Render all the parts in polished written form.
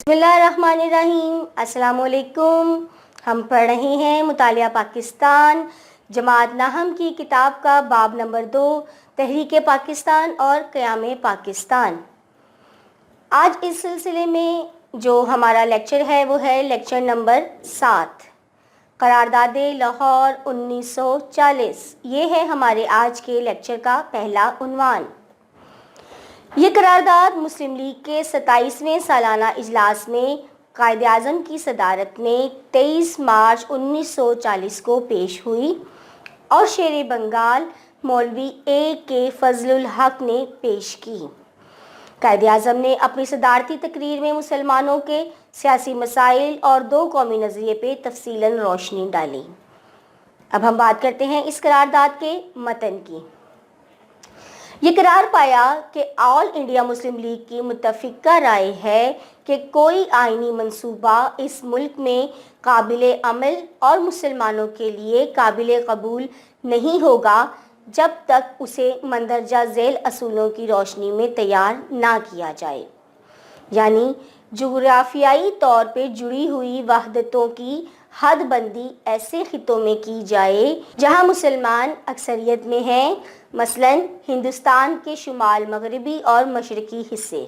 بسم اللہ الرحمن الرحیم۔ السلام علیکم۔ ہم پڑھ رہے ہیں مطالعہ پاکستان جماعت ناہم کی کتاب کا باب نمبر 2 تحریک پاکستان اور قیام پاکستان۔ آج اس سلسلے میں جو ہمارا لیکچر ہے وہ ہے لیکچر نمبر 7 قرارداد لاہور 1940۔ یہ ہے ہمارے آج کے لیکچر کا پہلا عنوان۔ یہ قرارداد مسلم لیگ کے 27ویں سالانہ اجلاس میں قائد اعظم کی صدارت میں 23 مارچ 1940 کو پیش ہوئی اور شیر بنگال مولوی اے کے فضل الحق نے پیش کی۔ قائد اعظم نے اپنی صدارتی تقریر میں مسلمانوں کے سیاسی مسائل اور 2 قومی نظریے پہ تفصیلاً روشنی ڈالی۔ اب ہم بات کرتے ہیں اس قرارداد کے متن کی۔ یہ قرار پایا کہ آل انڈیا مسلم لیگ کی متفقہ رائے ہے کہ کوئی آئینی منصوبہ اس ملک میں قابل عمل اور مسلمانوں کے لیے قابل قبول نہیں ہوگا جب تک اسے مندرجہ ذیل اصولوں کی روشنی میں تیار نہ کیا جائے، یعنی جغرافیائی طور پہ جڑی ہوئی وحدتوں کی حد بندی ایسے خطوں میں کی جائے جہاں مسلمان اکثریت میں ہیں، مثلا ہندوستان کے شمال مغربی اور مشرقی حصے۔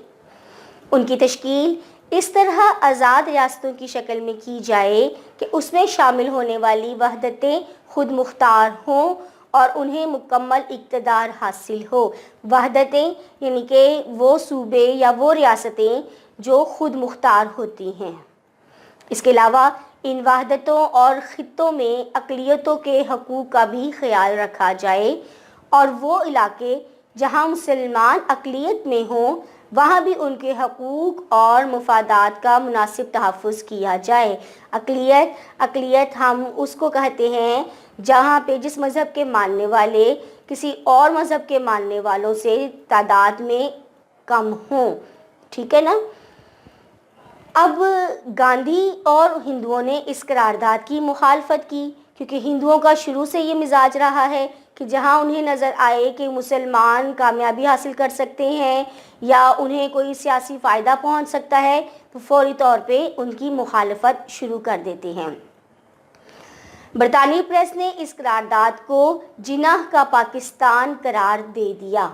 ان کی تشکیل اس طرح آزاد ریاستوں کی شکل میں کی جائے کہ اس میں شامل ہونے والی وحدتیں خود مختار ہوں اور انہیں مکمل اقتدار حاصل ہو۔ وحدتیں یعنی کہ وہ صوبے یا وہ ریاستیں جو خود مختار ہوتی ہیں۔ اس کے علاوہ ان وحدتوں اور خطوں میں اقلیتوں کے حقوق کا بھی خیال رکھا جائے اور وہ علاقے جہاں مسلمان اقلیت میں ہوں وہاں بھی ان کے حقوق اور مفادات کا مناسب تحفظ کیا جائے۔ اقلیت ہم اس کو کہتے ہیں جہاں پہ جس مذہب کے ماننے والے کسی اور مذہب کے ماننے والوں سے تعداد میں کم ہوں، ٹھیک ہے نا۔ اب گاندھی اور ہندوؤں نے اس قرارداد کی مخالفت کی کیونکہ ہندوؤں کا شروع سے یہ مزاج رہا ہے کہ جہاں انہیں نظر آئے کہ مسلمان کامیابی حاصل کر سکتے ہیں یا انہیں کوئی سیاسی فائدہ پہنچ سکتا ہے تو فوری طور پہ ان کی مخالفت شروع کر دیتے ہیں۔ برطانوی پریس نے اس قرارداد کو جناح کا پاکستان قرار دے دیا۔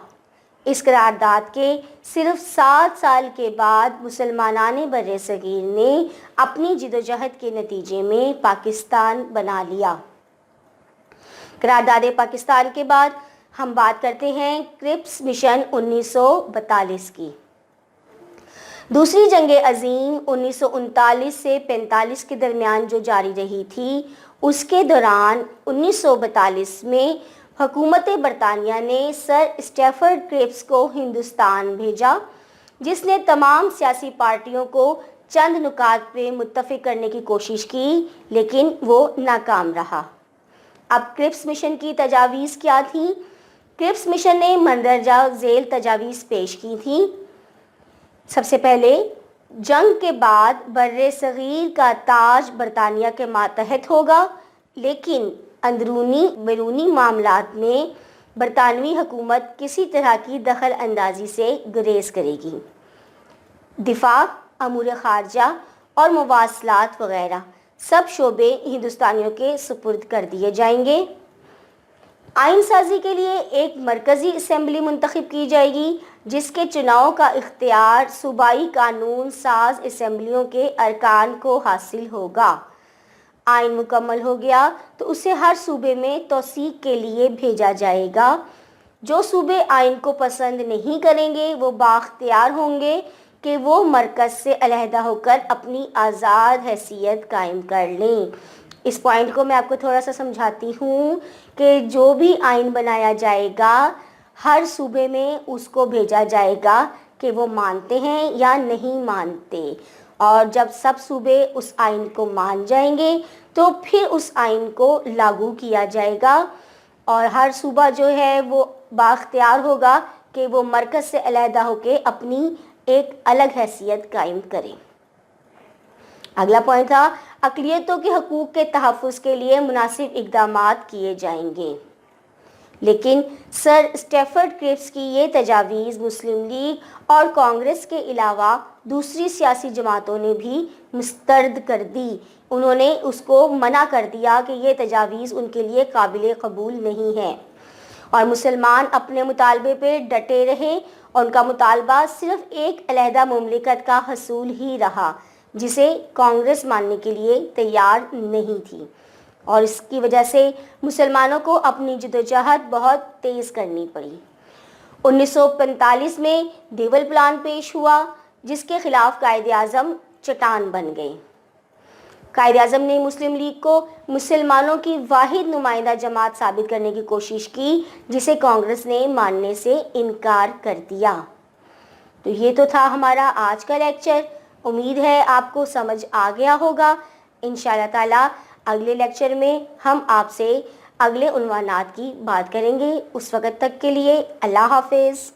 اس قرارداد کے صرف 7 سال کے بعد مسلمانان بر صغیر نے اپنی جدوجہد کے نتیجے میں پاکستان بنا لیا۔ قرارداد پاکستان کے بعد ہم بات کرتے ہیں کرپس مشن 1942 کی۔ دوسری جنگ عظیم 1939 سے 45 کے درمیان جو جاری رہی تھی، اس کے دوران 1942 میں حکومت برطانیہ نے سر اسٹیفرڈ کرپس کو ہندوستان بھیجا، جس نے تمام سیاسی پارٹیوں کو چند نکات پہ متفق کرنے کی کوشش کی لیکن وہ ناکام رہا۔ اب کرپس مشن کی تجاویز کیا تھیں؟ کرپس مشن نے مندرجہ ذیل تجاویز پیش کی تھیں۔ سب سے پہلے جنگ کے بعد بر صغیر کا تاج برطانیہ کے ماتحت ہوگا، لیکن اندرونی بیرونی معاملات میں برطانوی حکومت کسی طرح کی دخل اندازی سے گریز کرے گی۔ دفاع، امور خارجہ اور مواصلات وغیرہ سب شعبے ہندوستانیوں کے سپرد کر دیے جائیں گے۔ آئین سازی کے لیے ایک مرکزی اسمبلی منتخب کی جائے گی جس کے چناؤ کا اختیار صوبائی قانون ساز اسمبلیوں کے ارکان کو حاصل ہوگا۔ آئین مکمل ہو گیا تو اسے ہر صوبے میں توثیق کے لیے بھیجا جائے گا۔ جو صوبے آئین کو پسند نہیں کریں گے وہ بااختیار ہوں گے کہ وہ مرکز سے علیحدہ ہو کر اپنی آزاد حیثیت قائم کر لیں۔ اس پوائنٹ کو میں آپ کو تھوڑا سا سمجھاتی ہوں کہ جو بھی آئین بنایا جائے گا ہر صوبے میں اس کو بھیجا جائے گا کہ وہ مانتے ہیں یا نہیں مانتے، اور جب سب صوبے اس آئین کو مان جائیں گے تو پھر اس آئین کو لاگو کیا جائے گا اور ہر صوبہ جو ہے وہ بااختیار ہوگا کہ وہ مرکز سے علیحدہ ہو کے اپنی ایک الگ حیثیت قائم کرے۔ اگلا پوائنٹ تھا اقلیتوں کے حقوق کے تحفظ کے لیے مناسب اقدامات کیے جائیں گے۔ لیکن سر اسٹیفرڈ کرپس کی یہ تجاویز مسلم لیگ اور کانگریس کے علاوہ دوسری سیاسی جماعتوں نے بھی مسترد کر دی. انہوں نے اس کو منع کر دیا کہ یہ تجاویز ان کے لیے قابل قبول نہیں ہیں، اور مسلمان اپنے مطالبے پہ ڈٹے رہے، اور ان کا مطالبہ صرف ایک علیحدہ مملکت کا حصول ہی رہا جسے کانگریس ماننے کے لیے تیار نہیں تھی، اور اس کی وجہ سے مسلمانوں کو اپنی جدوجہد بہت تیز کرنی پڑی. 1945 میں دیول پلان پیش ہوا جس کے خلاف قائد اعظم چٹان بن گئے. قائد اعظم نے مسلم لیگ کو مسلمانوں کی واحد نمائندہ جماعت ثابت کرنے کی کوشش کی جسے کانگریس نے ماننے سے انکار کر دیا. تو یہ تو تھا ہمارا آج کا لیکچر. امید ہے آپ کو سمجھ آ گیا ہوگا. انشاءاللہ تعالی اگلے لیکچر میں ہم آپ سے اگلے عنوانات کی بات کریں گے. اس وقت تک کے لیے اللہ حافظ.